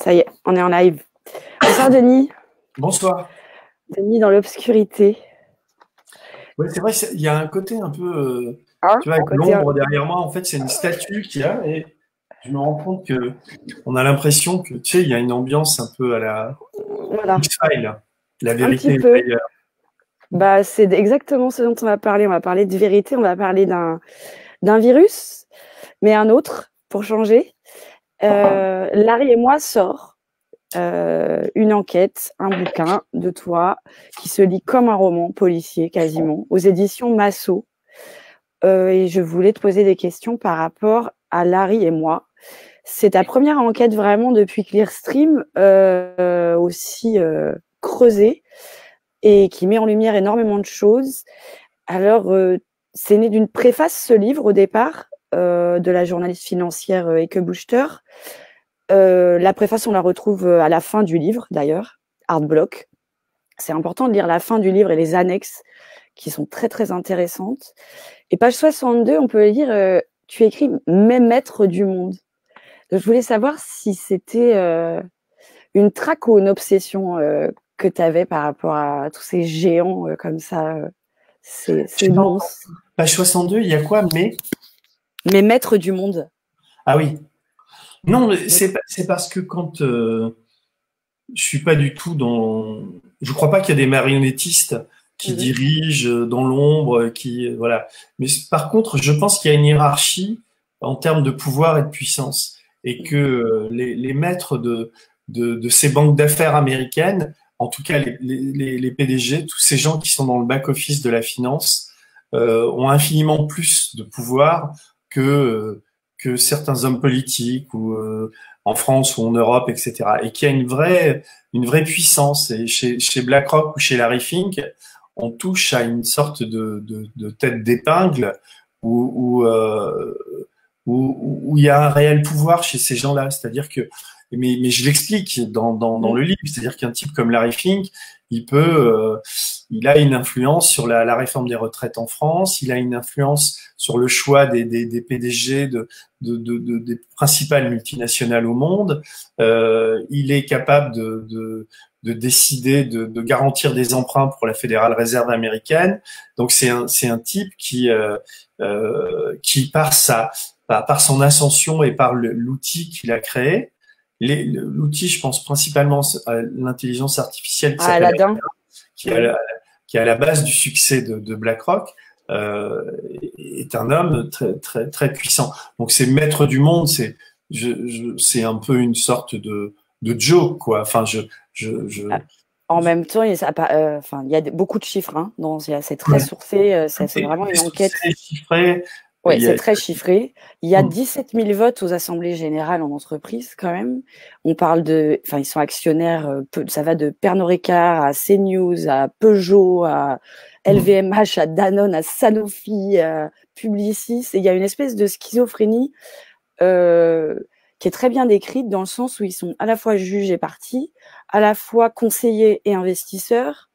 Ça y est, on est en live. Bonsoir Denis. Bonsoir. Denis dans l'obscurité. Ouais, c'est vrai, il y a un côté un peu, Hein, tu vois, avec côté, l'ombre derrière moi, en fait, c'est une statue qu'il y a, et je me rends compte que on a l'impression que, tu sais, il y a une ambiance un peu à la voilà, X-Files, la un petit vérité est peu. ailleurs. Bah, c'est exactement ce dont on va parler. On va parler de vérité, on va parler d'un virus, mais un autre, pour changer. Larry et moi sort une enquête, un bouquin de toi qui se lit comme un roman policier quasiment, aux éditions Massot. Et je voulais te poser des questions par rapport à Larry et moi. C'est ta première enquête vraiment depuis Clearstream, aussi creusée et qui met en lumière énormément de choses. Alors, c'est né d'une préface, ce livre, au départ, de la journaliste financière Eke Buchter. La préface, on la retrouve à la fin du livre, d'ailleurs, Artblock. C'est important de lire la fin du livre et les annexes qui sont très, très intéressantes. Et page 62, on peut lire tu écris « Mes maîtres du monde ». Je voulais savoir si c'était une traque ou une obsession que tu avais par rapport à tous ces géants comme ça, ces monstres. Page 62, il y a quoi, mais? Mes maîtres du monde. Ah oui. Non, mais c'est parce que quand je suis pas du tout dans, je crois pas qu'il y a des marionnettistes qui dirigent dans l'ombre, voilà. Mais par contre, je pense qu'il y a une hiérarchie en termes de pouvoir et de puissance, et que les maîtres de ces banques d'affaires américaines, en tout cas les PDG, tous ces gens qui sont dans le back-office de la finance, ont infiniment plus de pouvoir que certains hommes politiques ou en France ou en Europe, etc. Et qu'il y a une vraie puissance. Et chez BlackRock ou chez Larry Fink, on touche à une sorte de tête d'épingle où il y a un réel pouvoir chez ces gens-là. C'est-à-dire que, mais je l'explique dans le livre, c'est-à-dire qu'un type comme Larry Fink, il a une influence sur la réforme des retraites en France, il a une influence sur le choix des PDG des principales multinationales au monde, il est capable de décider de garantir des emprunts pour la Fédérale Réserve américaine. Donc c'est un type qui par son ascension et par l'outil qu'il a créé, l'outil, je pense principalement à l'intelligence artificielle qui s'appelle Aladdin. qui est à la base du succès de BlackRock, est un homme très très très puissant. Donc c'est maître du monde, c'est un peu une sorte de joke, quoi. Enfin En même temps, il y a beaucoup de chiffres, hein, c'est très sourcé, c'est vraiment une enquête. Chiffré. Oui, c'est très chiffré. Il y a 17 000 votes aux assemblées générales en entreprise, quand même. On parle ils sont actionnaires, ça va de Pernod Ricard à CNews, à Peugeot, à LVMH, à Danone, à Sanofi, à Publicis. Et il y a une espèce de schizophrénie qui est très bien décrite dans le sens où ils sont à la fois juges et parties, à la fois conseillers et investisseurs.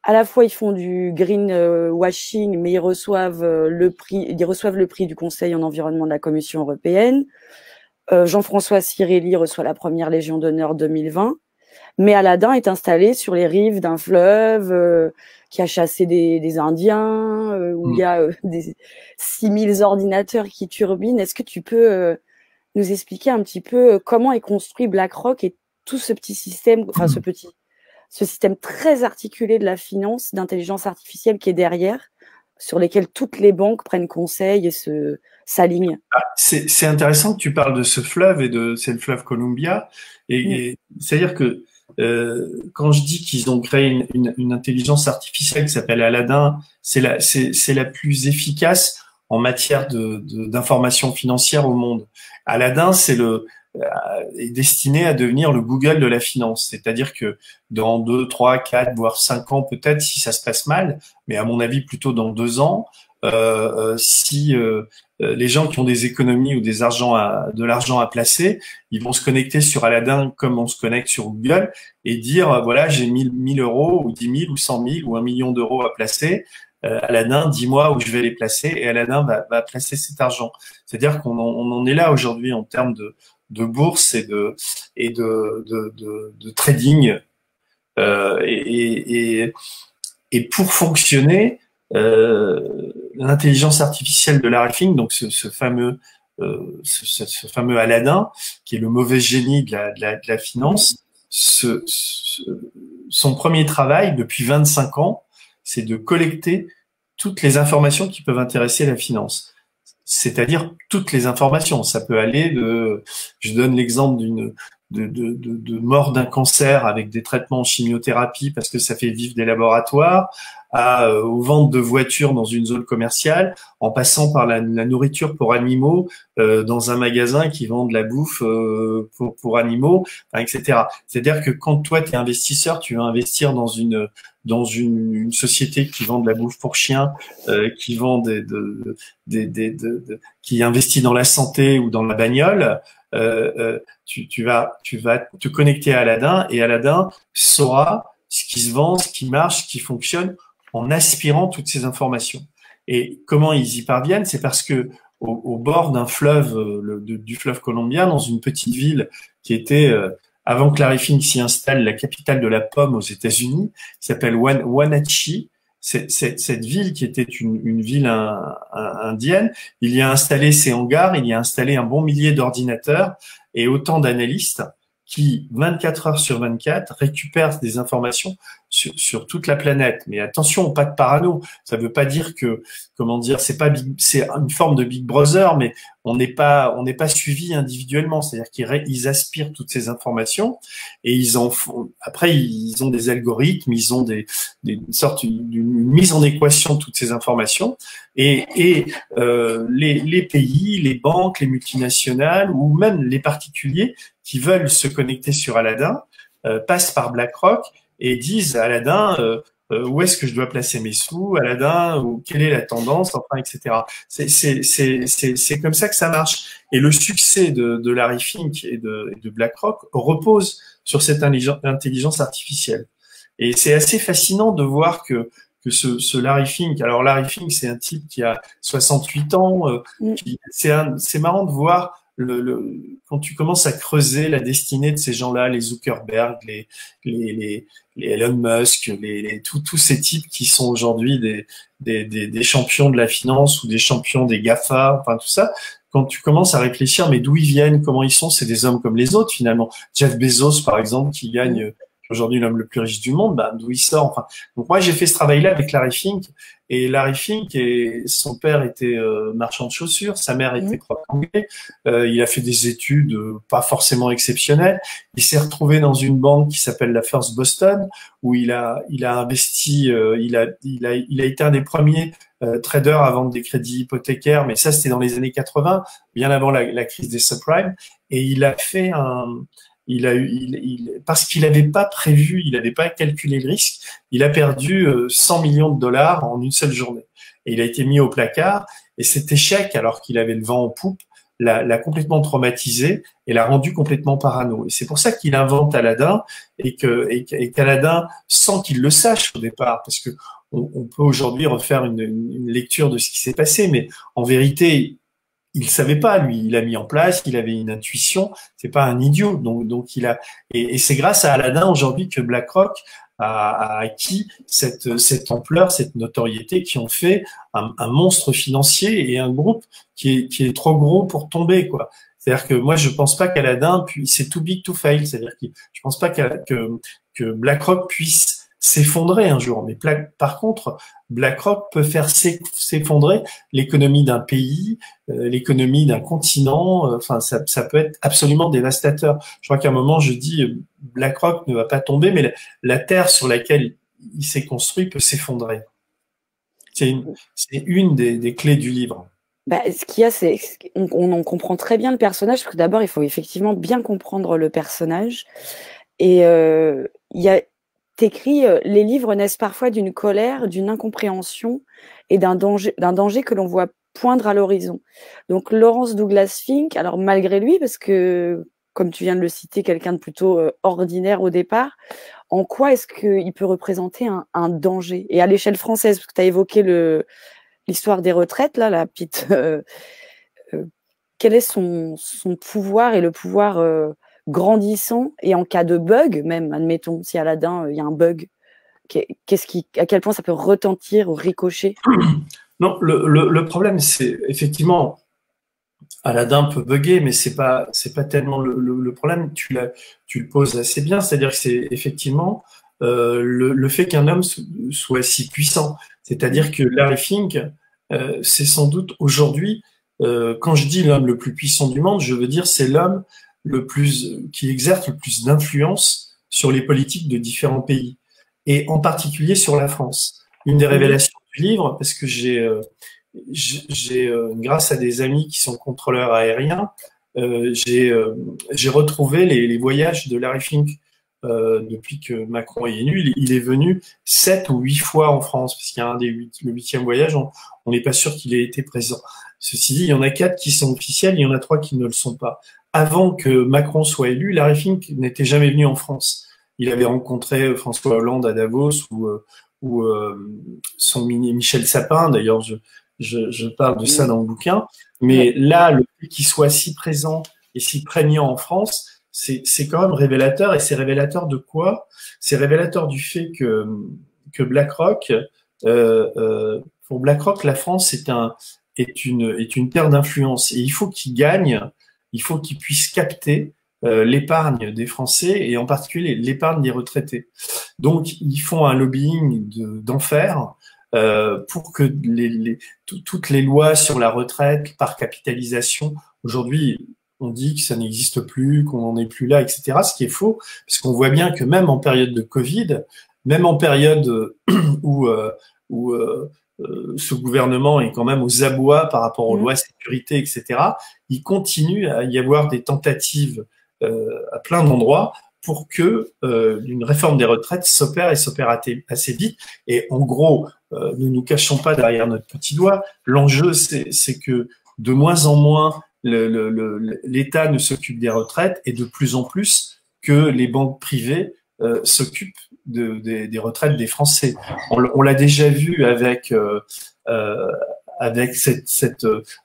À la fois, ils font du greenwashing, mais ils reçoivent le prix du Conseil en environnement de la Commission européenne. Jean-François Cirelli reçoit la première Légion d'honneur 2020. Mais Aladdin est installé sur les rives d'un fleuve qui a chassé des Indiens, où il y a des 6000 ordinateurs qui turbinent. Est-ce que tu peux nous expliquer un petit peu comment est construit BlackRock et tout ce petit système, ce système très articulé de la finance, d'intelligence artificielle qui est derrière, sur lesquels toutes les banques prennent conseil et s'alignent. C'est intéressant que tu parles de ce fleuve c'est le fleuve Columbia. Et c'est-à-dire que quand je dis qu'ils ont créé une intelligence artificielle qui s'appelle Aladdin, c'est la plus efficace en matière d'information financière au monde. Aladdin, est destiné à devenir le Google de la finance. C'est-à-dire que dans 2, 3, 4, voire 5 ans peut-être, si ça se passe mal, mais à mon avis plutôt dans 2 ans, si les gens qui ont des économies ou de l'argent à placer, ils vont se connecter sur Aladdin comme on se connecte sur Google et dire voilà, j'ai 1000 euros ou 10 000 ou 100 000 ou 1 million d'euros à placer. Aladdin, dis-moi où je vais les placer, et Aladdin va placer cet argent. C'est-à-dire qu'on en est là aujourd'hui en termes de bourse et de trading. Et pour fonctionner, l'intelligence artificielle de Larry Fink, donc ce fameux Aladdin, qui est le mauvais génie de la finance, son premier travail depuis 25 ans, c'est de collecter toutes les informations qui peuvent intéresser la finance. C'est-à-dire toutes les informations. Ça peut aller je donne l'exemple de mort d'un cancer avec des traitements en chimiothérapie parce que ça fait vivre des laboratoires, aux ventes de voitures dans une zone commerciale, en passant par la nourriture pour animaux dans un magasin qui vend de la bouffe pour animaux, enfin, etc. C'est-à-dire que quand toi tu es investisseur, tu vas investir dans une société qui vend de la bouffe pour chiens, qui vend qui investit dans la santé ou dans la bagnole. Tu vas te connecter à Aladdin et Aladdin saura ce qui se vend, ce qui marche, ce qui fonctionne en aspirant toutes ces informations. Et comment ils y parviennent? C'est parce que au bord d'un fleuve, du fleuve Columbia, dans une petite ville qui était avant que Larry Fink s'y installe, la capitale de la pomme aux États-Unis, qui s'appelle Wenatchee. Cette ville qui était une ville indienne, il y a installé ses hangars, il y a installé un bon millier d'ordinateurs et autant d'analystes qui, 24 heures sur 24, récupèrent des informations sur toute la planète. Mais attention, pas de parano. Ça veut pas dire que, comment dire, c'est une forme de Big Brother, mais on n'est pas suivi individuellement. C'est-à-dire qu'ils aspirent toutes ces informations et ils en font. Après, ils ont des algorithmes, ils ont une sorte d'une mise en équation de toutes ces informations et les pays, les banques, les multinationales ou même les particuliers qui veulent se connecter sur Aladdin passent par BlackRock et disent à Aladdin où est-ce que je dois placer mes sous, Aladdin, ou quelle est la tendance, enfin, etc. C'est comme ça que ça marche. Et le succès de Larry Fink et de BlackRock repose sur cette intelligence artificielle. Et c'est assez fascinant de voir que ce Larry Fink, alors Larry Fink, c'est un type qui a 68 ans, c'est marrant de voir quand tu commences à creuser la destinée de ces gens-là, les Zuckerberg, les Elon Musk, tous ces types qui sont aujourd'hui des champions de la finance ou des champions des GAFA, enfin tout ça, quand tu commences à réfléchir, mais d'où ils viennent, comment ils sont, c'est des hommes comme les autres finalement. Jeff Bezos, par exemple, qui gagne aujourd'hui l'homme le plus riche du monde, d'où il sort. Enfin, donc moi j'ai fait ce travail-là avec Larry Fink, et Larry Fink, son père était marchand de chaussures, sa mère était prof d'anglais, il a fait des études pas forcément exceptionnelles. Il s'est retrouvé dans une banque qui s'appelle la First Boston, où il a investi, il a été un des premiers traders à vendre des crédits hypothécaires, mais ça c'était dans les années 80, bien avant la crise des subprimes, et il a fait parce qu'il n'avait pas prévu, il n'avait pas calculé le risque, il a perdu 100 millions de dollars en une seule journée. Et il a été mis au placard, et cet échec, alors qu'il avait le vent en poupe, l'a complètement traumatisé et l'a rendu complètement parano. Et c'est pour ça qu'il invente Aladdin, et qu'Aladdin, sans qu'il le sache au départ, parce que on peut aujourd'hui refaire une lecture de ce qui s'est passé, mais en vérité, il savait pas, lui, il a mis en place, il avait une intuition, c'est pas un idiot, donc et c'est grâce à Aladdin aujourd'hui que BlackRock a acquis cette ampleur, cette notoriété, qui ont fait un monstre financier et un groupe qui est trop gros pour tomber, quoi. C'est-à-dire que moi, je pense pas qu'Aladdin c'est too big to fail, c'est-à-dire que je pense pas que BlackRock puisse s'effondrer un jour. Mais par contre, BlackRock peut faire s'effondrer l'économie d'un pays, l'économie d'un continent. Enfin, ça peut être absolument dévastateur. Je crois qu'à un moment, je dis BlackRock ne va pas tomber, mais la terre sur laquelle il s'est construit peut s'effondrer. C'est une des clés du livre. Ce qu'il y a, c'est on comprend très bien le personnage, parce que d'abord, il faut effectivement bien comprendre le personnage. Et t'écris, les livres naissent parfois d'une colère, d'une incompréhension et d'un danger que l'on voit poindre à l'horizon. Donc Lawrence Douglas Fink, alors malgré lui, parce que, comme tu viens de le citer, quelqu'un de plutôt ordinaire au départ, en quoi est-ce qu'il peut représenter un danger? Et à l'échelle française, parce que tu as évoqué l'histoire des retraites, là, la petite... quel est son pouvoir et le pouvoir grandissant et en cas de bug, même, admettons, si Aladdin, il y a un bug, à quel point ça peut retentir ou ricocher? Non, le problème, c'est effectivement, Aladdin peut bugger, mais c'est pas tellement le problème. Tu le poses assez bien, c'est-à-dire que c'est effectivement le fait qu'un homme soit si puissant. C'est-à-dire que Larry Fink, c'est sans doute aujourd'hui, quand je dis l'homme le plus puissant du monde, je veux dire c'est l'homme qui exerce le plus d'influence sur les politiques de différents pays, et en particulier sur la France. Une des révélations du livre, parce que grâce à des amis qui sont contrôleurs aériens, j'ai retrouvé les voyages de Larry Fink depuis que Macron est élu. Il est venu 7 ou 8 fois en France, parce qu'il y a le 8e voyage, on n'est pas sûr qu'il ait été présent. Ceci dit, il y en a 4 qui sont officiels, il y en a 3 qui ne le sont pas. Avant que Macron soit élu, Larry Fink n'était jamais venu en France. Il avait rencontré François Hollande à Davos ou son Michel Sapin, d'ailleurs je parle de ça dans le bouquin, mais là, le fait qu'il soit si présent et si prégnant en France, c'est quand même révélateur, et c'est révélateur de quoi? C'est révélateur du fait que BlackRock, pour BlackRock, la France est une terre d'influence, et il faut qu'il gagne, il faut qu'il puisse capter l'épargne des Français, et en particulier l'épargne des retraités. Donc, ils font un lobbying d'enfer pour que toutes les lois sur la retraite par capitalisation, aujourd'hui, on dit que ça n'existe plus, qu'on n'en est plus là, etc. Ce qui est faux, parce qu'on voit bien que même en période de Covid, même en période où ce gouvernement est quand même aux abois par rapport aux lois sécurité, etc., il continue à y avoir des tentatives à plein d'endroits pour que une réforme des retraites s'opère, et s'opère assez vite. Et en gros, ne nous cachons pas derrière notre petit doigt, l'enjeu, c'est que de moins en moins, l'État ne s'occupe des retraites, et de plus en plus que les banques privées s'occupent des retraites des Français. On l'a déjà vu avec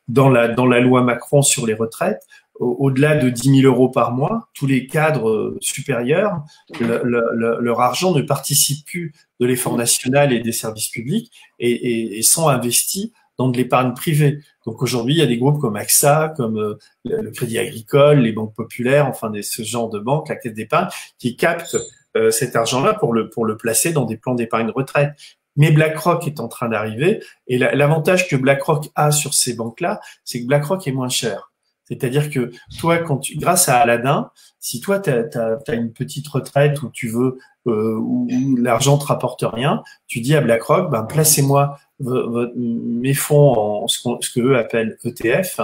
dans la loi Macron sur les retraites. Au-delà de 10 000 euros par mois, tous les cadres supérieurs, leur argent ne participe plus de l'effort national et des services publics, et sont investis dans de l'épargne privée. Donc aujourd'hui, il y a des groupes comme AXA, comme le Crédit Agricole, les banques populaires, enfin ce genre de banques, la Caisse d'épargne, qui captent cet argent-là pour le placer dans des plans d'épargne retraite. Mais BlackRock est en train d'arriver, et l'avantage que BlackRock a sur ces banques-là, c'est que BlackRock est moins cher. C'est-à-dire que toi, grâce à Aladdin, si toi t'as une petite retraite où tu veux où l'argent te rapporte rien, tu dis à BlackRock, ben placez-moi mes fonds en ce que eux appellent ETF.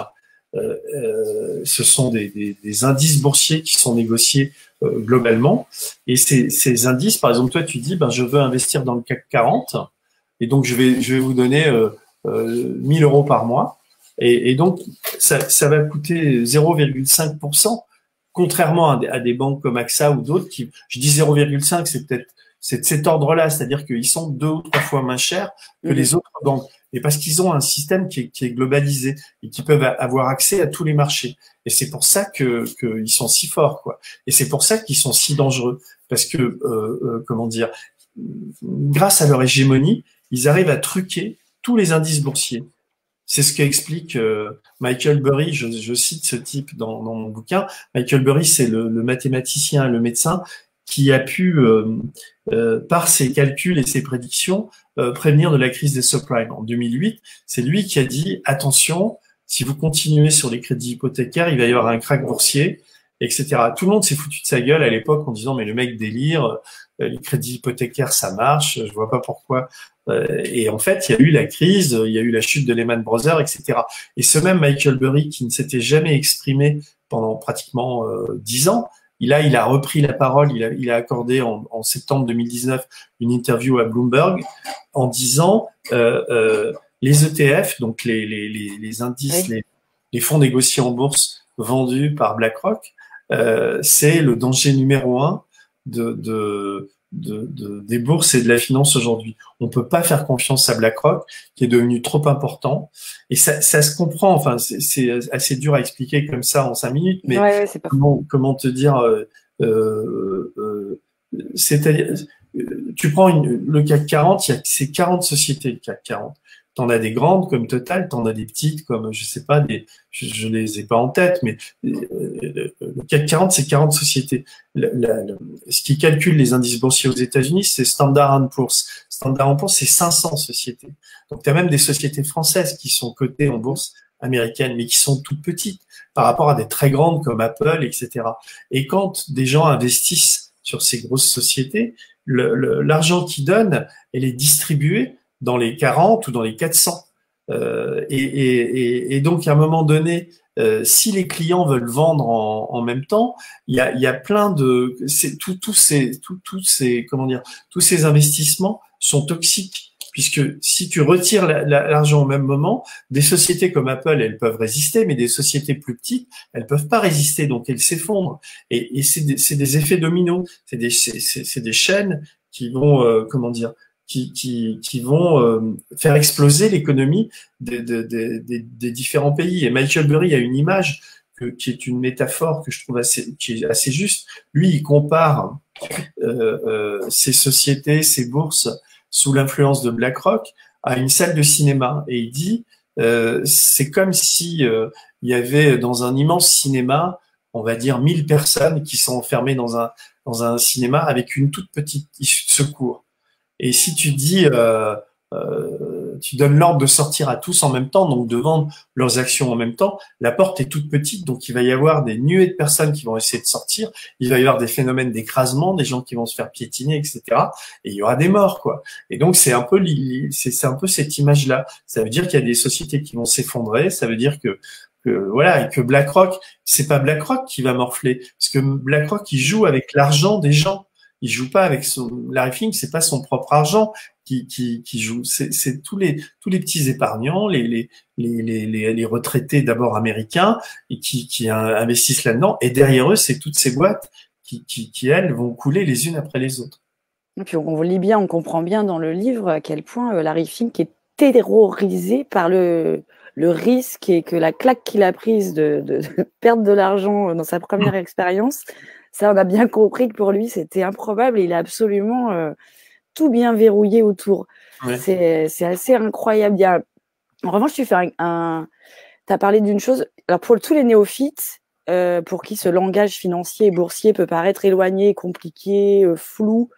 Ce sont des indices boursiers qui sont négociés globalement, et ces indices, par exemple, toi tu dis, ben je veux investir dans le CAC 40, et donc je vais vous donner 1 000 euros par mois. Et donc, ça va coûter 0,5%, contrairement à des banques comme AXA ou d'autres je dis 0,5, c'est de cet ordre-là, c'est-à-dire qu'ils sont 2 ou 3 fois moins chers que les autres banques. Et parce qu'ils ont un système qui est globalisé, et qui peuvent avoir accès à tous les marchés. Et c'est pour ça qu'ils sont si forts, quoi. Et c'est pour ça qu'ils sont si dangereux. Parce que, comment dire, grâce à leur hégémonie, ils arrivent à truquer tous les indices boursiers. C'est ce qu'explique Michael Burry. Je cite ce type dans mon bouquin. Michael Burry, c'est le mathématicien, le médecin qui a pu, par ses calculs et ses prédictions, prévenir de la crise des subprimes. En 2008, c'est lui qui a dit « Attention, si vous continuez sur les crédits hypothécaires, il va y avoir un krach boursier, etc. » Tout le monde s'est foutu de sa gueule à l'époque en disant « Mais le mec délire, les crédits hypothécaires, ça marche, je vois pas pourquoi. » Et en fait, il y a eu la crise, il y a eu la chute de Lehman Brothers, etc. Et ce même Michael Burry, qui ne s'était jamais exprimé pendant pratiquement 10 ans, il a repris la parole, il a accordé en septembre 2019 une interview à Bloomberg en disant les ETF, donc les indices, les fonds négociés en bourse vendus par BlackRock, c'est le danger numéro 1 des bourses et de la finance aujourd'hui. On peut pas faire confiance à BlackRock, qui est devenu trop important. Et ça se comprend. Enfin, c'est assez dur à expliquer comme ça en 5 minutes, mais Ouais, c'est pas faux. comment te dire, c'est-à-dire, tu prends le CAC 40, c'est 40 sociétés, le CAC 40. T'en as des grandes comme Total, t'en as des petites comme, je sais pas, je les ai pas en tête, mais le CAC 40, c'est 40 sociétés. Ce qui calcule les indices boursiers aux États-Unis, c'est Standard Poor's. Standard Poor's, c'est 500 sociétés. Donc, tu as même des sociétés françaises qui sont cotées en bourse américaine, mais qui sont toutes petites par rapport à des très grandes comme Apple, etc. Et quand des gens investissent sur ces grosses sociétés, l'argent qu'ils donnent, elle est distribuée dans les 40 ou dans les 400. Et donc, à un moment donné, si les clients veulent vendre en même temps, il y a plein de, tous ces, comment dire, tous ces investissements sont toxiques. Puisque si tu retires l'argent au même moment, des sociétés comme Apple, elles peuvent résister, mais des sociétés plus petites, elles peuvent pas résister, donc elles s'effondrent. Et c'est des effets dominos, c'est des chaînes qui vont, comment dire, qui vont faire exploser l'économie des différents pays. Et Michael Burry a une image qui est une métaphore que je trouve qui est assez juste. Lui, il compare ces sociétés, ces bourses sous l'influence de BlackRock à une salle de cinéma. Et il dit, c'est comme si il y avait dans un immense cinéma, on va dire 1000 personnes qui sont enfermées dans un cinéma avec une toute petite issue de secours. Et si tu dis, tu donnes l'ordre de sortir à tous en même temps, donc de vendre leurs actions en même temps, la porte est toute petite, donc il va y avoir des nuées de personnes qui vont essayer de sortir, il va y avoir des phénomènes d'écrasement, des gens qui vont se faire piétiner, etc. Et il y aura des morts, quoi. Et donc c'est un peu cette image-là. Ça veut dire qu'il y a des sociétés qui vont s'effondrer, ça veut dire que voilà, et que BlackRock, c'est pas BlackRock qui va morfler, parce que BlackRock, il joue avec l'argent des gens. Il joue pas avec Larry Fink, c'est pas son propre argent qui joue. C'est tous les petits épargnants, les retraités d'abord américains et qui investissent là-dedans. Et derrière eux, c'est toutes ces boîtes qui elles vont couler les unes après les autres. Et puis on lit bien, on comprend bien dans le livre à quel point Larry Fink est terrorisé par le risque et que la claque qu'il a prise de perdre de l'argent dans sa première expérience. Ça, on a bien compris que pour lui, c'était improbable. Il a absolument tout bien verrouillé autour. Ouais. C'est assez incroyable. En revanche, tu as parlé d'une chose. Alors, pour tous les néophytes, pour qui ce langage financier et boursier peut paraître éloigné, compliqué, flou,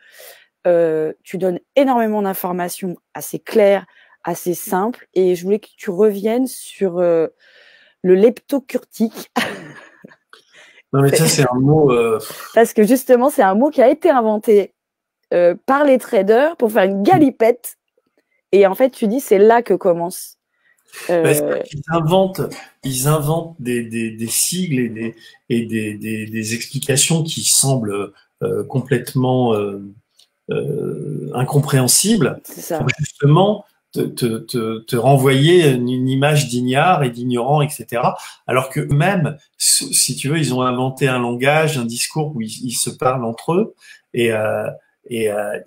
tu donnes énormément d'informations assez claires, assez simples. Et je voulais que tu reviennes sur le leptocurtique. Non, mais ça, c'est un mot. Parce que justement, c'est un mot qui a été inventé par les traders pour faire une galipette. Et en fait, tu dis, c'est là que commence. Ils inventent des sigles et des explications qui semblent complètement incompréhensibles. C'est ça. Pour justement te renvoyer une image d'ignare et d'ignorant, etc. Alors que eux-mêmes, si tu veux, ils ont inventé un langage, un discours où ils se parlent entre eux et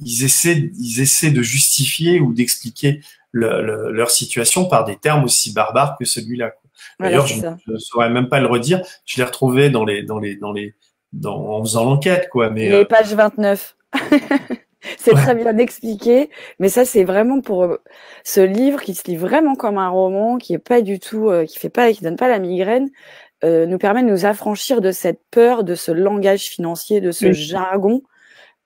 ils essaient de justifier ou d'expliquer leur situation par des termes aussi barbares que celui-là. D'ailleurs, je ne saurais même pas le redire. Je l'ai retrouvé en faisant l'enquête, quoi. Mais les pages 29. C'est très bien expliqué, mais ça c'est vraiment pour ce livre qui se lit vraiment comme un roman, qui est pas du tout, qui donne pas la migraine, nous permet de nous affranchir de cette peur, de ce langage financier, de ce jargon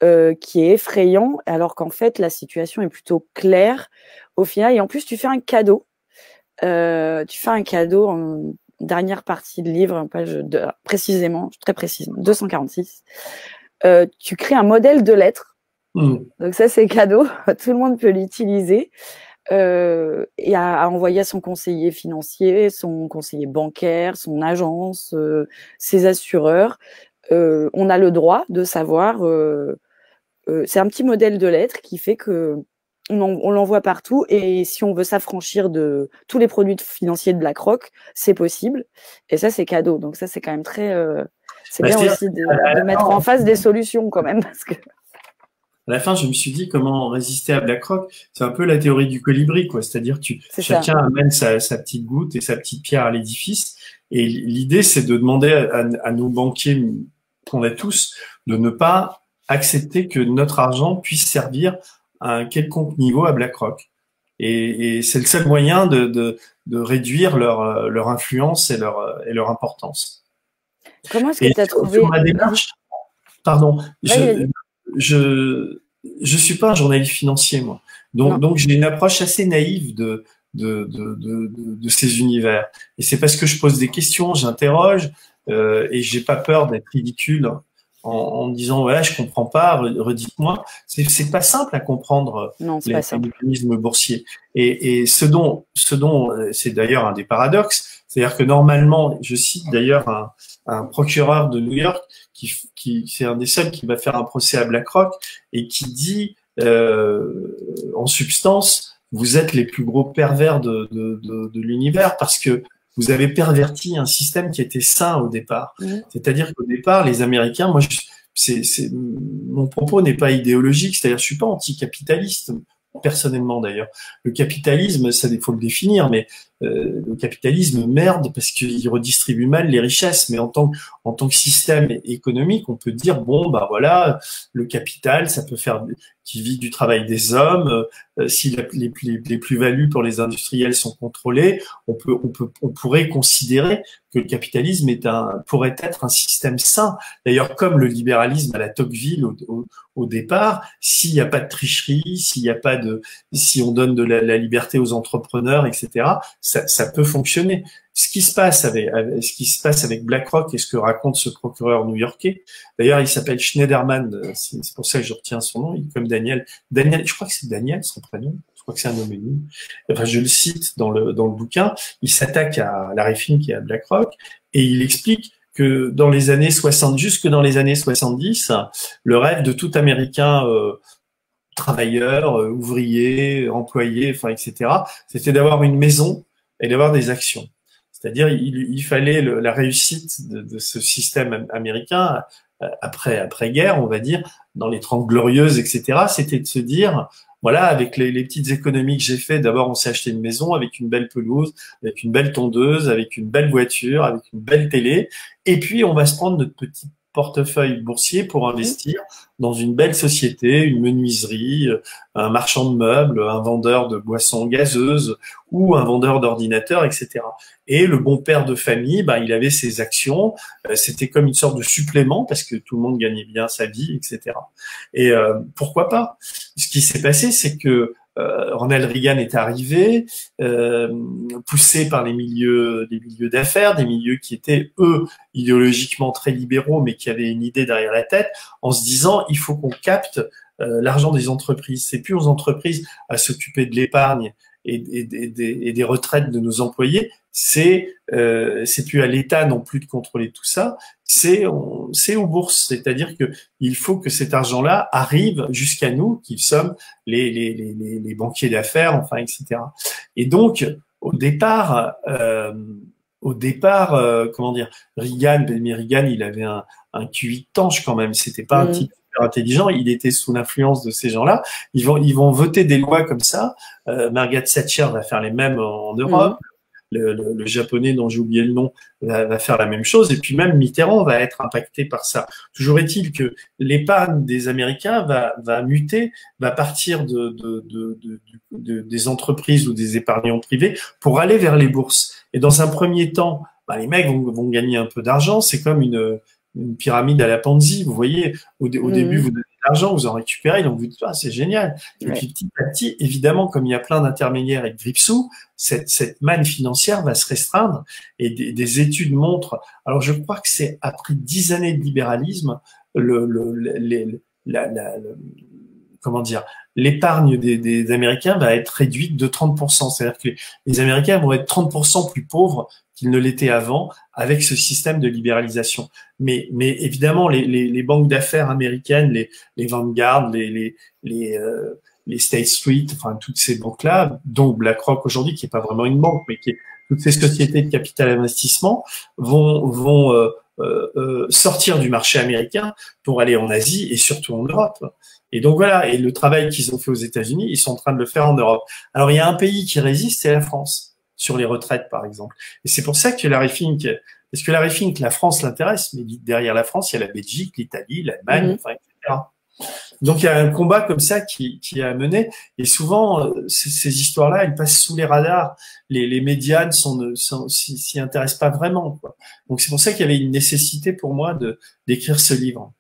qui est effrayant, alors qu'en fait la situation est plutôt claire au final. Et en plus tu fais un cadeau, en dernière partie de livre, précisément, très précisément, 246. Tu crées un modèle de lettres. Donc ça, c'est cadeau. Tout le monde peut l'utiliser et à envoyer à son conseiller financier, son conseiller bancaire, son agence, ses assureurs. On a le droit de savoir. C'est un petit modèle de lettres qui fait que on l'envoie partout. Et si on veut s'affranchir de tous les produits financiers de BlackRock, c'est possible. Et ça, c'est cadeau. Donc ça, c'est quand même très. C'est bien aussi de mettre en face des solutions quand même, parce que. à la fin, je me suis dit comment résister à BlackRock. C'est un peu la théorie du colibri, quoi. C'est-à-dire, chacun amène sa petite goutte et sa petite pierre à l'édifice. Et l'idée, c'est de demander à nos banquiers qu'on a tous de ne pas accepter que notre argent puisse servir à un quelconque niveau à BlackRock. Et c'est le seul moyen de réduire leur influence et leur importance. Comment est-ce que tu as trouvé ma démarche? Pardon, je suis pas un journaliste financier, moi. Donc j'ai une approche assez naïve de ces univers. Et c'est parce que je pose des questions, j'interroge, et j'ai pas peur d'être ridicule en me disant voilà, je comprends pas, redites-moi. C'est pas simple à comprendre les mécanismes boursiers. Et ce dont c'est d'ailleurs un des paradoxes, c'est-à-dire que normalement, je cite d'ailleurs un procureur de New York qui c'est un des seuls qui va faire un procès à BlackRock et qui dit en substance, vous êtes les plus gros pervers de l'univers parce que vous avez perverti un système qui était sain au départ. C'est-à-dire qu'au départ, les Américains, moi, mon propos n'est pas idéologique, c'est-à-dire je suis pas anticapitaliste, personnellement d'ailleurs. Le capitalisme, ça, il faut le définir, mais le capitalisme merde parce qu'il redistribue mal les richesses. Mais en tant que système économique, on peut dire bon bah voilà, le capital, ça peut faire qui vit du travail des hommes. Si les plus-values pour les industriels sont contrôlées, on pourrait considérer que le capitalisme pourrait être un système sain. D'ailleurs, comme le libéralisme à la Tocqueville au départ, s'il n'y a pas de tricherie, si on donne de la liberté aux entrepreneurs, etc., ça peut fonctionner. Ce qui se passe avec BlackRock et ce que raconte ce procureur new-yorkais, d'ailleurs, il s'appelle Schneiderman, c'est pour ça que je retiens son nom, il est comme Daniel, je crois que c'est Daniel, son prénom, je crois que c'est un homonyme. Enfin, je le cite dans le bouquin, il s'attaque à Larry Fink et à BlackRock, et il explique que dans les années 60, jusque dans les années 70, le rêve de tout Américain travailleur, ouvrier, employé, enfin, etc., c'était d'avoir une maison et d'avoir des actions. C'est-à-dire, il fallait la réussite de ce système américain après-guerre, on va dire, dans les 30 glorieuses, etc., c'était de se dire, voilà, avec les petites économies que j'ai fait, d'abord on s'est acheté une maison avec une belle pelouse, avec une belle tondeuse, avec une belle voiture, avec une belle télé, et puis on va se prendre notre petit portefeuille boursier pour investir dans une belle société, une menuiserie, un marchand de meubles, un vendeur de boissons gazeuses ou un vendeur d'ordinateurs, etc. Et le bon père de famille, il avait ses actions, c'était comme une sorte de supplément parce que tout le monde gagnait bien sa vie, etc. Et pourquoi pas? Ce qui s'est passé, c'est que Ronald Reagan est arrivé, poussé par des milieux d'affaires, des milieux qui étaient, eux, idéologiquement très libéraux, mais qui avaient une idée derrière la tête, en se disant, il faut qu'on capte l'argent des entreprises. C'est plus aux entreprises à s'occuper de l'épargne et des retraites de nos employés, c'est plus à l'État non plus de contrôler tout ça, c'est aux bourses, c'est-à-dire que il faut que cet argent-là arrive jusqu'à nous, qui sommes les banquiers d'affaires, enfin, etc. Et donc, au départ, comment dire, Reagan, il avait un QI de tanche quand même, c'était pas un type super intelligent, il était sous l'influence de ces gens-là. Ils vont voter des lois comme ça. Margaret Thatcher va faire les mêmes en Europe. Le japonais dont j'ai oublié le nom va faire la même chose, et puis même Mitterrand va être impacté par ça. Toujours est-il que l'épargne des Américains va muter, va partir des entreprises ou des épargnants privés pour aller vers les bourses. Et dans un premier temps, les mecs vont gagner un peu d'argent. C'est comme une pyramide à la Ponzi, vous voyez. Au début, vous donnez de l'argent, vous en récupérez, donc vous dites c'est génial. Et puis petit à petit, évidemment, comme il y a plein d'intermédiaires et de grippe-sous, cette manne financière va se restreindre. Et des études montrent. Alors je crois que c'est après 10 années de libéralisme, comment dire, l'épargne des Américains va être réduite de 30%. C'est-à-dire que les Américains vont être 30% plus pauvres qu'ils ne l'étaient avant avec ce système de libéralisation. Mais évidemment, les banques d'affaires américaines, les Vanguard, les State Street, enfin toutes ces banques-là, dont BlackRock aujourd'hui, qui est pas vraiment une banque, mais qui est toutes ces sociétés de capital investissement, vont sortir du marché américain pour aller en Asie et surtout en Europe. Et donc voilà, et le travail qu'ils ont fait aux États-Unis, ils sont en train de le faire en Europe. Alors il y a un pays qui résiste, c'est la France, sur les retraites par exemple. Et c'est pour ça que Larry Fink, parce que Larry Fink, la France l'intéresse, mais derrière la France, il y a la Belgique, l'Italie, l'Allemagne, enfin, etc. Donc il y a un combat comme ça qui est à mener, et souvent ces histoires-là, elles passent sous les radars. Les médias ne s'y intéressent pas vraiment, quoi. Donc c'est pour ça qu'il y avait une nécessité pour moi d'écrire ce livre.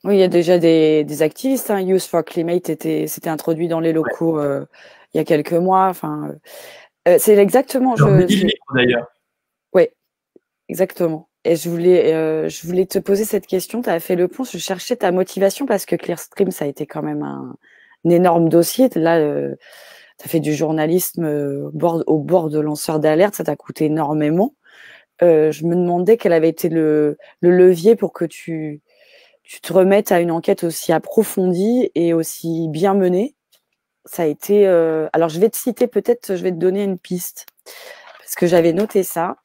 Oui, il y a déjà des activistes. Hein. Youth for Climate s'était introduit dans les locaux il y a quelques mois. Enfin, c'est exactement. D'ailleurs. Oui, exactement. Et je voulais te poser cette question. Tu as fait le pont. Je cherchais ta motivation parce que Clearstream, ça a été quand même un énorme dossier. Là, tu as fait du journalisme au bord de lanceur d'alerte. Ça t'a coûté énormément. Je me demandais quel avait été le levier pour que tu te remettes à une enquête aussi approfondie et aussi bien menée. Ça a été. Alors, je vais te citer peut-être. Je vais te donner une piste parce que j'avais noté ça.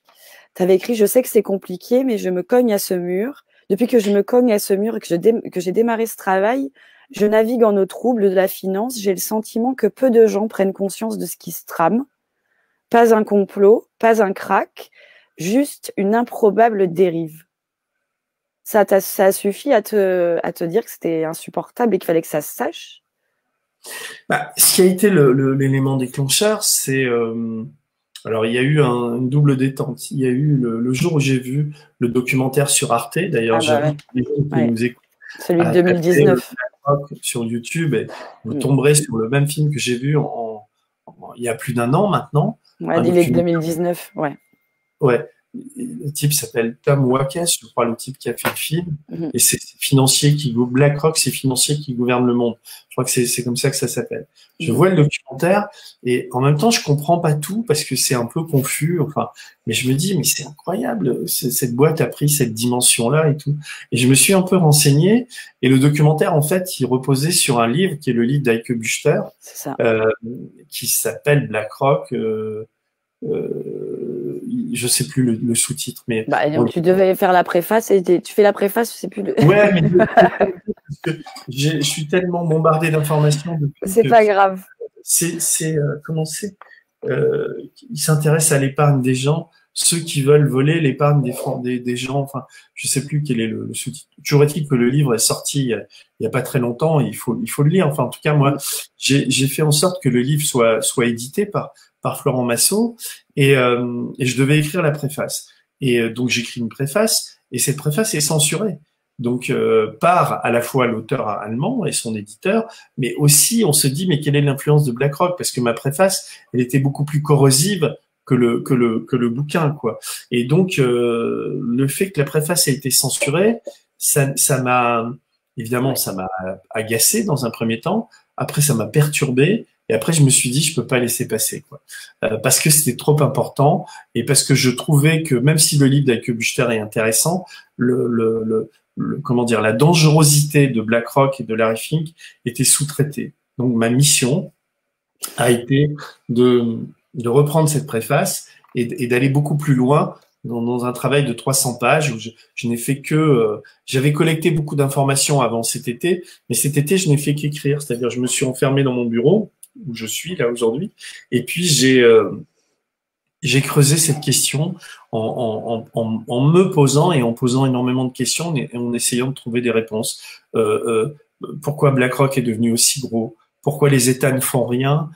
Tu avais écrit, je sais que c'est compliqué, mais je me cogne à ce mur. Depuis que je me cogne à ce mur et que j'ai démarré ce travail, je navigue en eau trouble de la finance. J'ai le sentiment que peu de gens prennent conscience de ce qui se trame. Pas un complot, pas un crack, juste une improbable dérive. Ça a suffi à te dire que c'était insupportable et qu'il fallait que ça se sache? Ce qui a été l'élément déclencheur, c'est... alors, il y a eu une double détente. Il y a eu le jour où j'ai vu le documentaire sur Arte. D'ailleurs, j'invite les gens qui nous écoutent. Celui de 2019. Sur YouTube, et vous tomberez sur le même film que j'ai vu il y a plus d'1 an maintenant. Ouais, il est de 2019, ouais. Ouais. Le type s'appelle Tom Wackes, je crois, le type qui a fait le film. Et c'est financier BlackRock, c'est financier qui gouverne le monde. Je crois que c'est comme ça que ça s'appelle. Je vois le documentaire et en même temps, je comprends pas tout parce que c'est un peu confus. Enfin, mais je me dis, mais c'est incroyable, cette boîte a pris cette dimension-là et tout. Et je me suis un peu renseigné et le documentaire, en fait, il reposait sur un livre qui est le livre d'Heike Buchter, qui s'appelle BlackRock. Je sais plus le sous-titre, mais donc tu devais faire la préface et tu fais la préface, je sais plus. Ouais, mais parce que je suis tellement bombardé d'informations. C'est pas grave. Comment c'est il s'intéresse à l'épargne des gens, ceux qui veulent voler l'épargne des gens. Enfin, je sais plus quel est le sous-titre. Toujours est-il que le livre est sorti il y a pas très longtemps. Il faut le lire. Enfin, en tout cas, moi, j'ai fait en sorte que le livre soit édité par Florent Massot et je devais écrire la préface. Et donc j'écris une préface et cette préface est censurée. Donc par à la fois l'auteur allemand et son éditeur, mais aussi on se dit mais quelle est l'influence de BlackRock, parce que ma préface elle était beaucoup plus corrosive que le bouquin, quoi. Et donc le fait que la préface ait été censurée, ça m'a évidemment ça m'a agacé dans un premier temps. Après ça m'a perturbé. Et après, je me suis dit, je peux pas laisser passer, quoi, parce que c'était trop important et parce que je trouvais que même si le livre d'Heike Buchter est intéressant, comment dire, la dangerosité de BlackRock et de Larry Fink était sous-traitée. Donc, ma mission a été de reprendre cette préface et d'aller beaucoup plus loin dans un travail de 300 pages où je n'ai fait que j'avais collecté beaucoup d'informations avant cet été, mais cet été, je n'ai fait qu'écrire, c'est-à-dire je me suis enfermé dans mon bureau où je suis là aujourd'hui, et puis j'ai creusé cette question en me posant et en posant énormément de questions et en essayant de trouver des réponses. Pourquoi BlackRock est devenu aussi gros? Pourquoi les États ne font rien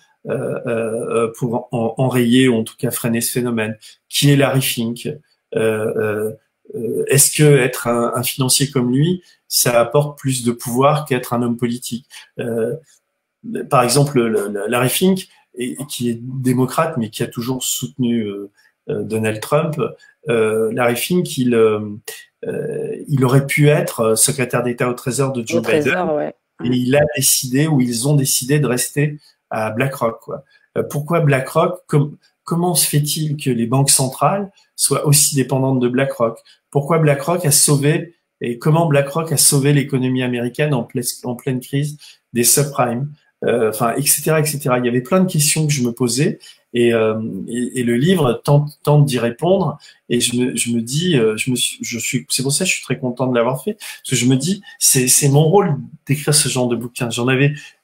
pour enrayer ou en tout cas freiner ce phénomène? Qui est Larry Fink? Est-ce que être un financier comme lui, ça apporte plus de pouvoir qu'être un homme politique? Par exemple, Larry Fink, qui est démocrate, mais qui a toujours soutenu Donald Trump, Larry Fink, il aurait pu être secrétaire d'État au Trésor de Joe Biden, ouais. Et il a décidé, ou ils ont décidé de rester à BlackRock, quoi. Pourquoi BlackRock? Comment se fait-il que les banques centrales soient aussi dépendantes de BlackRock? Pourquoi BlackRock a sauvé, et comment BlackRock a sauvé l'économie américaine en pleine crise des subprimes? enfin, etc., etc. Il y avait plein de questions que je me posais et le livre tente d'y répondre. Et je me dis, c'est pour ça que je suis très content de l'avoir fait, parce que je me dis, c'est mon rôle d'écrire ce genre de bouquin.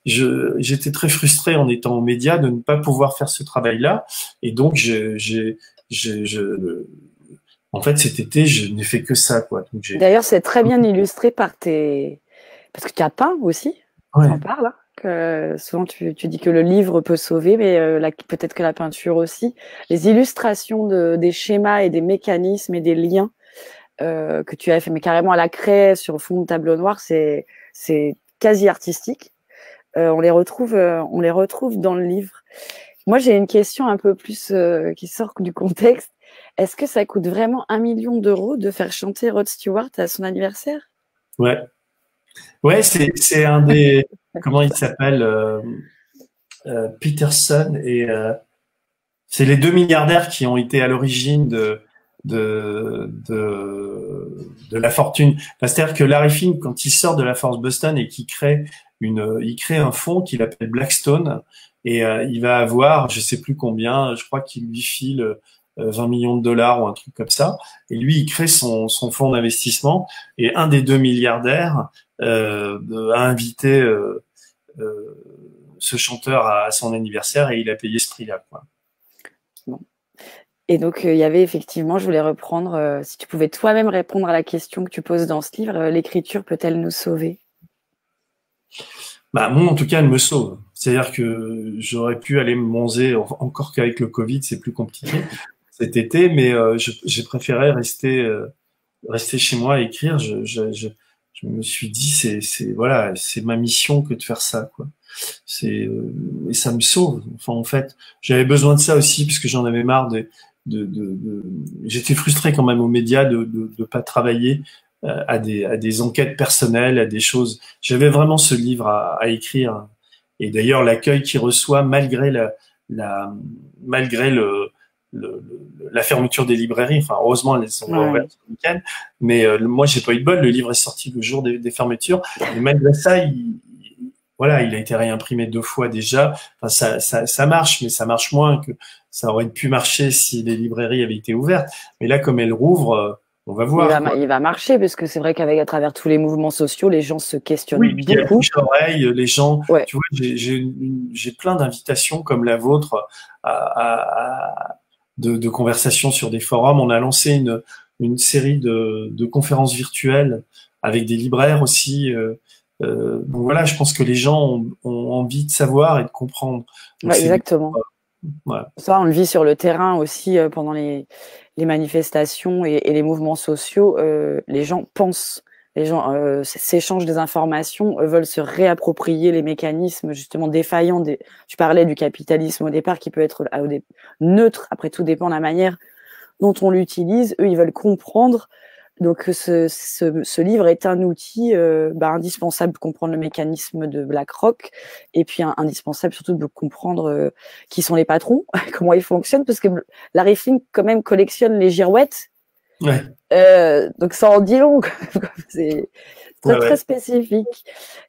J'étais très frustré en étant aux médias de ne pas pouvoir faire ce travail-là, et donc en fait, cet été, je n'ai fait que ça, quoi. D'ailleurs, c'est très bien illustré par parce que tu as peint aussi. Ouais. Tu en parles, hein, que souvent tu dis que le livre peut sauver, mais peut-être que la peinture aussi. Les illustrations des schémas et des mécanismes et des liens que tu as fait, mais carrément à la craie sur le fond de tableau noir, c'est quasi artistique. On les retrouve dans le livre. Moi, j'ai une question un peu plus qui sort du contexte. Est-ce que ça coûte vraiment 1 million d'euros de faire chanter Rod Stewart à son anniversaire? Ouais. Ouais, c'est un des, comment il s'appelle, Peterson, et c'est les 2 milliardaires qui ont été à l'origine de la fortune. Enfin, c'est-à-dire que Larry Fink, quand il sort de la Force Boston et qu'il crée il crée un fonds qu'il appelle Blackstone, et il va avoir, je sais plus combien, je crois qu'il lui file 20 millions de dollars ou un truc comme ça. Et lui, il crée son fonds d'investissement. Et un des 2 milliardaires a invité ce chanteur à son anniversaire et il a payé ce prix-là, quoi. Bon. Et donc, il y avait effectivement, je voulais reprendre, si tu pouvais toi-même répondre à la question que tu poses dans ce livre, l'écriture peut-elle nous sauver? Bah, moi, en tout cas, elle me sauve. C'est-à-dire que j'aurais pu aller me bronzer, encore qu'avec le Covid, c'est plus compliqué cet été, mais j'ai préféré rester chez moi et écrire. Je me suis dit, voilà, c'est ma mission que de faire ça, quoi. Et ça me sauve. Enfin, en fait, j'avais besoin de ça aussi parce que j'en avais marre j'étais frustré quand même aux médias de pas travailler à des enquêtes personnelles, à des choses. J'avais vraiment ce livre à écrire. Et d'ailleurs, l'accueil qu'il reçoit, malgré la fermeture des librairies, enfin, heureusement, elles sont ouvertes ce week-end, mais moi, j'ai pas eu de bol. Le livre est sorti le jour des fermetures. Et malgré ça, voilà, il a été réimprimé 2 fois déjà. Enfin, ça marche, mais ça marche moins que ça aurait pu marcher si les librairies avaient été ouvertes. Mais là, comme elles rouvrent, on va voir. Il va marcher, parce que c'est vrai qu'à travers tous les mouvements sociaux, les gens se questionnent Oui, puis il y a beaucoup. bouche à oreille, les gens, Ouais. tu vois, j'ai plein d'invitations comme la vôtre de conversations sur des forums. On a lancé une série de conférences virtuelles avec des libraires aussi. Donc voilà, je pense que les gens ont envie de savoir et de comprendre. Donc Ouais, exactement. Voilà. Ça, on le vit sur le terrain aussi pendant les manifestations et les mouvements sociaux. Les gens pensent, les gens s'échangent des informations, veulent se réapproprier les mécanismes justement défaillants. Tu parlais du capitalisme au départ qui peut être neutre, après tout dépend de la manière dont on l'utilise. Eux, ils veulent comprendre. Donc, ce livre est un outil indispensable pour comprendre le mécanisme de BlackRock, et puis indispensable surtout de comprendre qui sont les patrons, comment ils fonctionnent, parce que Larry Fink quand même collectionne les girouettes. Ouais. Donc ça en dit long. C'est très spécifique.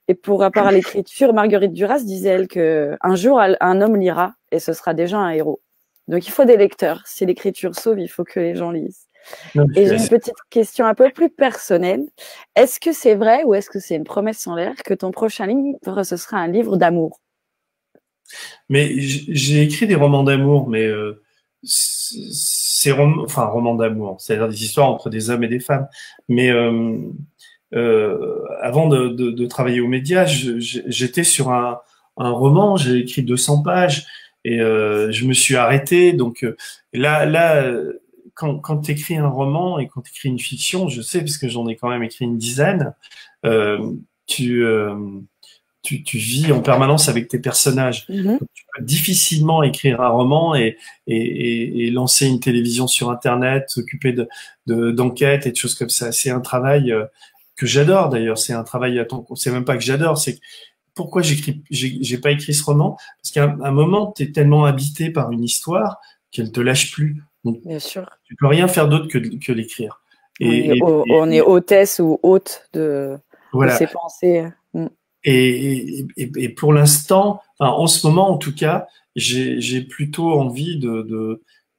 Et pour rapport à l'écriture, Marguerite Duras disait elle que un jour un homme lira et ce sera déjà un héros. Donc il faut des lecteurs. Si l'écriture sauve, il faut que les gens lisent. Et j'ai une petite question un peu plus personnelle. Est-ce que c'est vrai ou est-ce que c'est une promesse en l'air que ton prochain livre, ce sera un livre d'amour? Mais j'ai écrit des romans d'amour, mais romans d'amour, c'est-à-dire des histoires entre des hommes et des femmes. Mais avant de travailler aux médias, j'étais sur un roman, j'ai écrit 200 pages et je me suis arrêté. Donc là, quand tu écris un roman et quand tu écris une fiction, je sais, parce que j'en ai quand même écrit une dizaine, tu vis en permanence avec tes personnages. Mm-hmm. Tu peux difficilement écrire un roman et lancer une télévision sur Internet, s'occuper d'enquêtes et de choses comme ça. C'est un travail que j'adore d'ailleurs. C'est un travail à temps. C'est même pas que j'adore, c'est pourquoi j'ai pas écrit ce roman, parce qu'à un moment, tu es tellement habité par une histoire qu'elle te lâche plus. Donc, bien sûr. Tu peux rien faire d'autre que l'écrire. On est hôtesse ou hôte de ses pensées. Et pour l'instant, enfin, en ce moment en tout cas, j'ai plutôt envie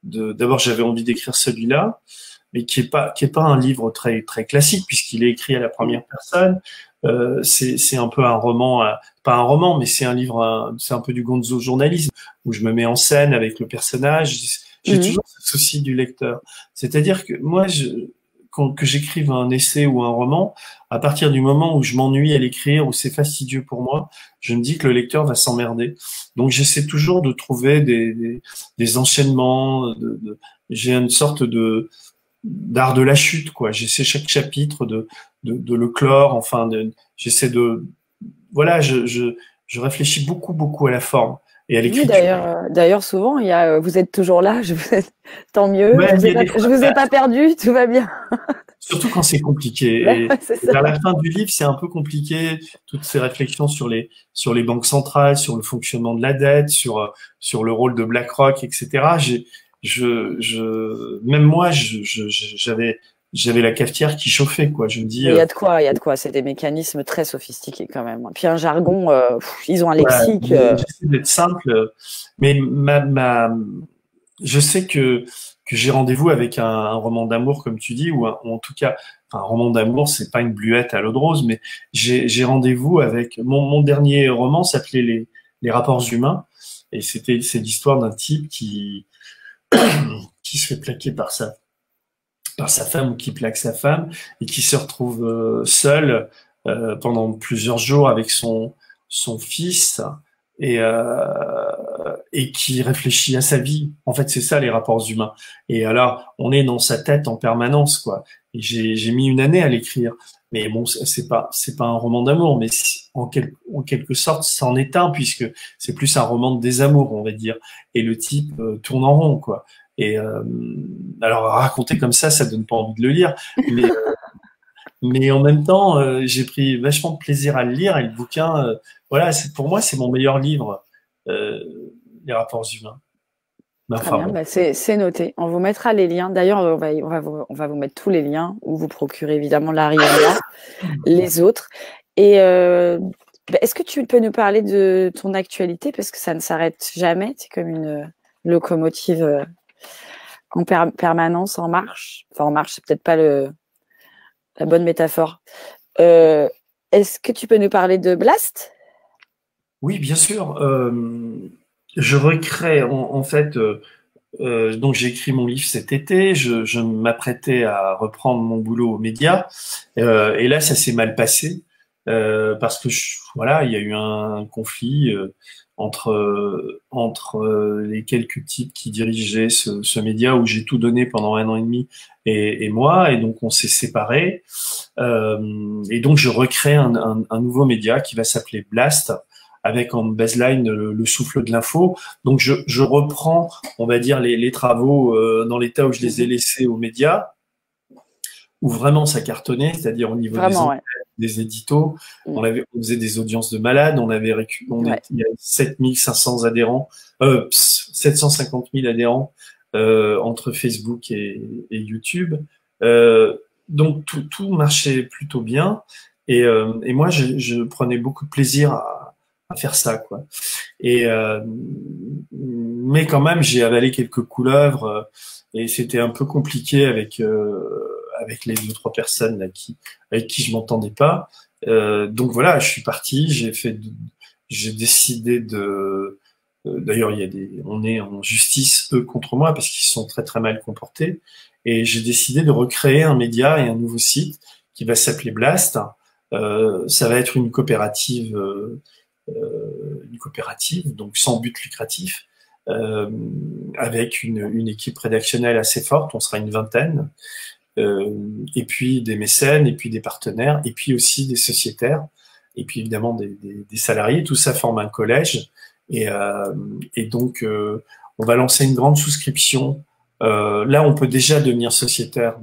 d'abord j'avais envie d'écrire celui-là, mais qui est pas un livre très classique puisqu'il est écrit à la première personne. C'est un peu un roman, pas un roman, mais c'est un livre, c'est un peu du gonzo journalisme où je me mets en scène avec le personnage. J'ai Mhm. toujours ce souci du lecteur, c'est-à-dire que moi, que j'écrive un essai ou un roman, à partir du moment où je m'ennuie à l'écrire, ou c'est fastidieux pour moi, je me dis que le lecteur va s'emmerder. Donc j'essaie toujours de trouver des enchaînements, j'ai une sorte d'art de la chute, quoi. J'essaie chaque chapitre de le clore, enfin, j'essaie voilà, je réfléchis beaucoup à la forme et à Oui, l'écriture. d'ailleurs, souvent, il y a, vous êtes toujours là, tant mieux, Ouais, il y a des je fois, vous ai pas perdu, tout va bien. surtout quand c'est Bah, compliqué. ouais, c'est Et ça. vers la fin du livre, c'est un peu compliqué. Toutes ces réflexions sur les banques centrales, sur le fonctionnement de la dette, sur le rôle de BlackRock, etc. Même moi, j'avais la cafetière qui chauffait, quoi. Je me dis, Mais il y a de quoi, il y a de quoi. C'est des mécanismes très sophistiqués quand même. Puis un jargon, ils ont un voilà, lexique. j'essaie d'être simple, mais je sais que j'ai rendez-vous avec un roman d'amour, comme tu dis, ou en tout cas, enfin, un roman d'amour, c'est pas une bluette à l'eau de rose, mais j'ai rendez-vous avec mon dernier roman s'appelait les rapports humains, et c'est l'histoire d'un type qui se fait plaquer par sa femme ou qui plaque sa femme et qui se retrouve seul pendant plusieurs jours avec son fils et et qui réfléchit à sa vie. En fait, c'est ça les rapports humains. Et alors, on est dans sa tête en permanence, quoi. Et j'ai mis une année à l'écrire. Mais bon, c'est pas un roman d'amour, mais en quelque sorte, c'en est un puisque c'est plus un roman de désamour, on va dire. Et le type tourne en rond, quoi. Et alors raconter comme ça donne pas envie de le lire, mais en même temps, j'ai pris vachement de plaisir à le lire et le bouquin, voilà, pour moi c'est mon meilleur livre, euh, les rapports humains. Mais Très enfin bien, bon, bah c'est noté. On vous mettra les liens. D'ailleurs, on va vous mettre tous les liens où vous procurez évidemment Larry et moi, les autres. Et est-ce que tu peux nous parler de ton actualité parce que ça ne s'arrête jamais. C'est comme une locomotive en permanence, en marche. Enfin, en marche, c'est peut-être pas la bonne métaphore. Euh, Est-ce que tu peux nous parler de Blast? oui, bien sûr. Je recrée en fait. Donc j'ai écrit mon livre cet été. Je m'apprêtais à reprendre mon boulot aux médias, et là ça s'est mal passé parce que voilà, il y a eu un conflit entre les quelques types qui dirigeaient ce média où j'ai tout donné pendant un an et demi et moi, et donc on s'est séparés. Et donc je recrée un nouveau média qui va s'appeler Blast, avec en baseline le souffle de l'info. Donc je reprends, on va dire, les travaux dans l'état où je les ai Mhm. laissés aux médias, où vraiment ça cartonnait, c'est-à-dire au niveau des Vraiment, enquêtes, ouais. des éditos. Mm. On faisait des audiences de malades, Ouais. il y a 7500 adhérents, 750 000 adhérents entre Facebook et YouTube. Donc tout marchait plutôt bien. Et moi, je prenais beaucoup de plaisir à faire ça, quoi. Et mais quand même, j'ai avalé quelques couleuvres et c'était un peu compliqué avec les deux trois personnes là avec qui je m'entendais pas. Donc voilà, je suis parti, j'ai décidé d'ailleurs, on est en justice eux contre moi parce qu'ils sont très mal comportés. Et j'ai décidé de recréer un média et un nouveau site qui va s'appeler Blast. Ça va être une coopérative, donc sans but lucratif, euh, avec une équipe rédactionnelle assez forte. On sera une vingtaine, et puis des mécènes, et puis des partenaires, et puis aussi des sociétaires, et puis évidemment des salariés. Tout ça forme un collège, et, euh, et donc on va lancer une grande souscription. Là, on peut déjà devenir sociétaire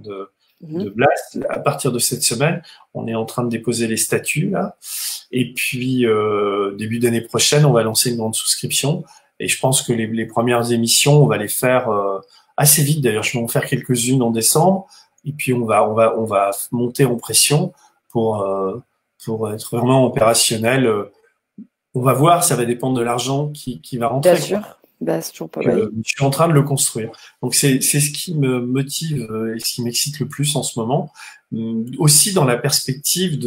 Mhm. de Blast. À partir de cette semaine, on est en train de déposer les statuts là. Et puis, début d'année prochaine, on va lancer une grande souscription. Et je pense que les premières émissions, on va les faire assez vite. D'ailleurs, je vais en faire quelques-unes en décembre. Et puis, on va monter en pression pour pour être vraiment opérationnel. On va voir, ça va dépendre de l'argent qui va rentrer. Bien sûr. Bah, c'est toujours pas mal. Je suis en train de le construire. Donc c'est ce qui me motive et ce qui m'excite le plus en ce moment. Aussi dans la perspective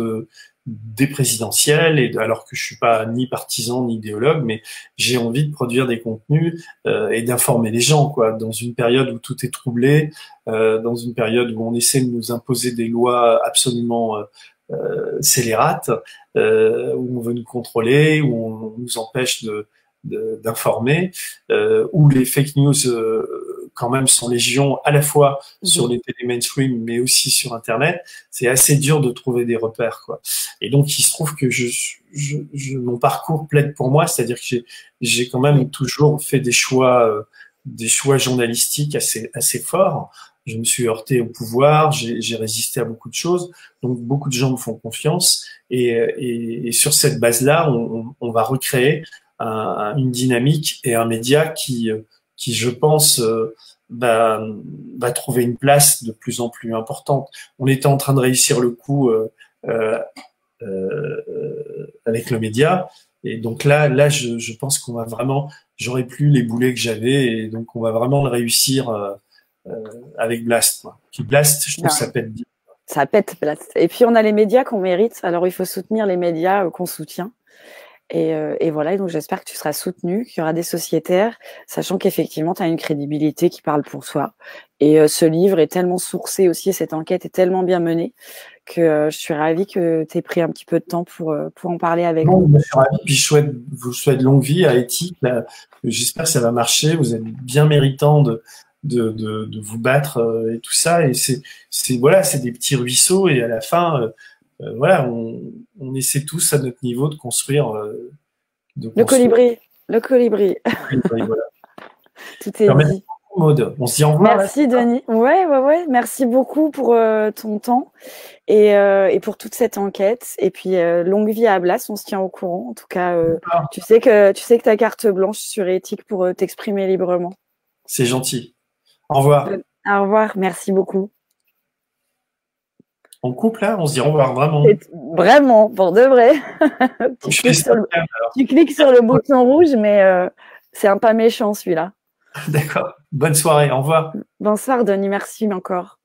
des présidentielles, alors que je suis pas ni partisan ni idéologue, mais j'ai envie de produire des contenus et d'informer les gens, quoi, dans une période où tout est troublé, dans une période où on essaie de nous imposer des lois absolument scélérates, où on veut nous contrôler, où on nous empêche d'informer, où les fake news quand même sont légion à la fois sur les télé mainstream mais aussi sur Internet. C'est assez dur de trouver des repères, quoi. Et donc il se trouve que mon parcours plaide pour moi, c'est-à-dire que j'ai quand même toujours fait des choix journalistiques assez forts. Je me suis heurté au pouvoir, j'ai résisté à beaucoup de choses, donc beaucoup de gens me font confiance et sur cette base-là, on va recréer une dynamique et un média qui je pense, va trouver une place de plus en plus importante. On était en train de réussir le coup avec le média, et donc là, je pense qu'on va vraiment, j'aurai plus les boulets que j'avais, et donc on va vraiment le réussir avec Blast, quoi. Puis Blast, je trouve que ça pète bien. Ça pète Blast. Et puis on a les médias qu'on mérite, alors il faut soutenir les médias qu'on soutient. Et voilà, et donc j'espère que tu seras soutenu, qu'il y aura des sociétaires, sachant qu'effectivement, tu as une crédibilité qui parle pour soi. Et ce livre est tellement sourcé aussi, cette enquête est tellement bien menée, que je suis ravie que tu aies pris un petit peu de temps pour en parler avec nous. Je suis ravi, puis je vous souhaite longue vie à Éthique. J'espère que ça va marcher, vous êtes bien méritant de vous battre et tout ça. Et voilà, c'est des petits ruisseaux, et à la fin... voilà, on essaie tous à notre niveau de construire. Le colibri. Voilà. Tout est dit. Maud. On se dit au revoir. Merci Denis. Ouais. Merci beaucoup pour ton temps et pour toute cette enquête. Et puis longue vie à Blas, on se tient au courant. En tout cas, tu sais que tu as carte blanche sur Éthique pour t'exprimer librement. C'est gentil. Au revoir. Au revoir. Merci beaucoup. On coupe là, on se dit au revoir vraiment. Vraiment, pour de vrai. tu cliques sur le bouton rouge, mais c'est un pas méchant celui-là. D'accord. Bonne soirée, au revoir. Bonsoir Denis, merci encore.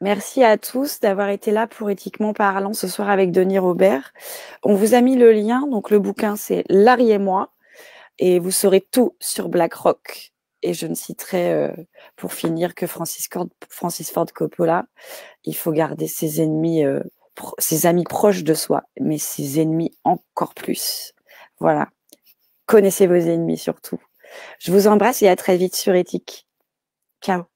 Merci à tous d'avoir été là pour Éthiquement Parlant ce soir avec Denis Robert. On vous a mis le lien, donc le bouquin c'est Larry et moi, et vous saurez tout sur BlackRock. Et je ne citerai pour finir que Francis Ford Coppola. Il faut garder ses ennemis, ses amis proches de soi, mais ses ennemis encore plus. Voilà. Connaissez vos ennemis surtout. Je vous embrasse et à très vite sur Éthique. Ciao.